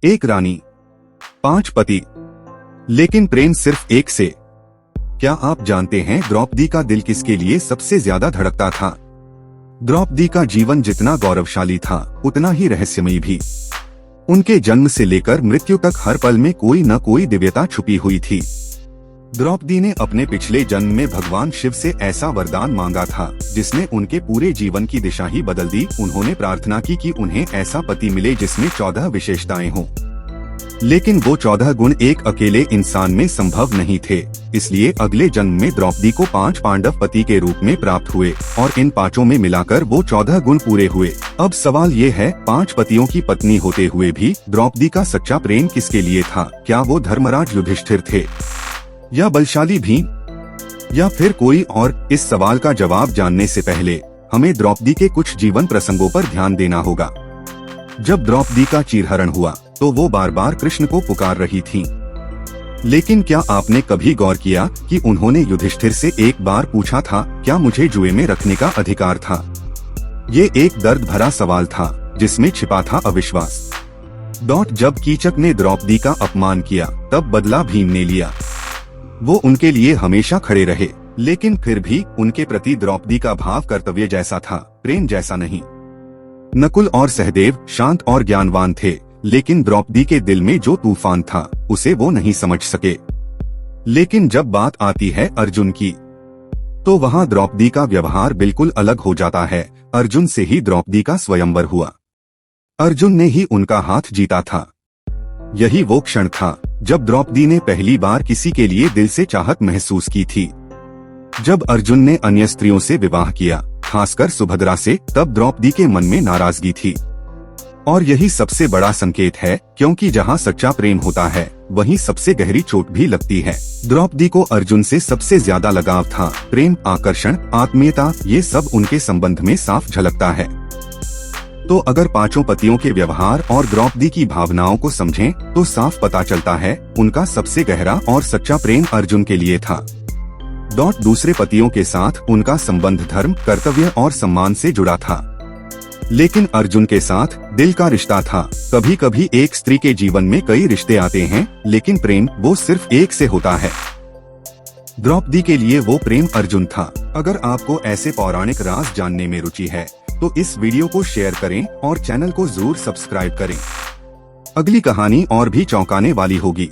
एक रानी, 5 पति, लेकिन प्रेम सिर्फ एक से। क्या आप जानते हैं द्रौपदी का दिल किसके लिए सबसे ज्यादा धड़कता था? द्रौपदी का जीवन जितना गौरवशाली था उतना ही रहस्यमयी भी। उनके जन्म से लेकर मृत्यु तक हर पल में कोई न कोई दिव्यता छुपी हुई थी। द्रौपदी ने अपने पिछले जन्म में भगवान शिव से ऐसा वरदान मांगा था जिसने उनके पूरे जीवन की दिशा ही बदल दी। उन्होंने प्रार्थना की कि उन्हें ऐसा पति मिले जिसमें 14 विशेषताएं हों, लेकिन वो 14 गुण एक अकेले इंसान में संभव नहीं थे। इसलिए अगले जन्म में द्रौपदी को 5 पांडव पति के रूप में प्राप्त हुए और इन 5 में मिलाकर वो 14 गुण पूरे हुए। अब सवाल ये है, 5 पतियों की पत्नी होते हुए भी द्रौपदी का सच्चा प्रेम किसके लिए था? क्या वो धर्मराज युधिष्ठिर थे, या बलशाली भीम, या फिर कोई और? इस सवाल का जवाब जानने से पहले हमें द्रौपदी के कुछ जीवन प्रसंगों पर ध्यान देना होगा। जब द्रौपदी का चीरहरण हुआ तो वो बार बार कृष्ण को पुकार रही थीं। लेकिन क्या आपने कभी गौर किया कि उन्होंने युधिष्ठिर से एक बार पूछा था, क्या मुझे जुए में रखने का अधिकार था? ये एक दर्द भरा सवाल था जिसमें छिपा था अविश्वास। जब कीचक ने द्रौपदी का अपमान किया तब बदला भीम ने लिया। वो उनके लिए हमेशा खड़े रहे, लेकिन फिर भी उनके प्रति द्रौपदी का भाव कर्तव्य जैसा था, प्रेम जैसा नहीं। नकुल और सहदेव शांत और ज्ञानवान थे, लेकिन द्रौपदी के दिल में जो तूफान था उसे वो नहीं समझ सके। लेकिन जब बात आती है अर्जुन की, तो वहाँ द्रौपदी का व्यवहार बिल्कुल अलग हो जाता है। अर्जुन से ही द्रौपदी का स्वयंवर हुआ। अर्जुन ने ही उनका हाथ जीता था। यही वो क्षण था जब द्रौपदी ने पहली बार किसी के लिए दिल से चाहत महसूस की थी। जब अर्जुन ने अन्य स्त्रियों से विवाह किया, खासकर सुभद्रा से, तब द्रौपदी के मन में नाराजगी थी। और यही सबसे बड़ा संकेत है, क्योंकि जहाँ सच्चा प्रेम होता है वहीं सबसे गहरी चोट भी लगती है। द्रौपदी को अर्जुन से सबसे ज्यादा लगाव था। प्रेम, आकर्षण, आत्मीयता, ये सब उनके संबंध में साफ झलकता है। तो अगर 5 पतियों के व्यवहार और द्रौपदी की भावनाओं को समझें तो साफ पता चलता है उनका सबसे गहरा और सच्चा प्रेम अर्जुन के लिए था। दूसरे पतियों के साथ उनका संबंध धर्म, कर्तव्य और सम्मान से जुड़ा था, लेकिन अर्जुन के साथ दिल का रिश्ता था। कभी कभी एक स्त्री के जीवन में कई रिश्ते आते हैं, लेकिन प्रेम वो सिर्फ एक से होता है। द्रौपदी के लिए वो प्रेम अर्जुन था। अगर आपको ऐसे पौराणिक राज जानने में रुचि है तो इस वीडियो को शेयर करें और चैनल को जरूर सब्सक्राइब करें। अगली कहानी और भी चौंकाने वाली होगी।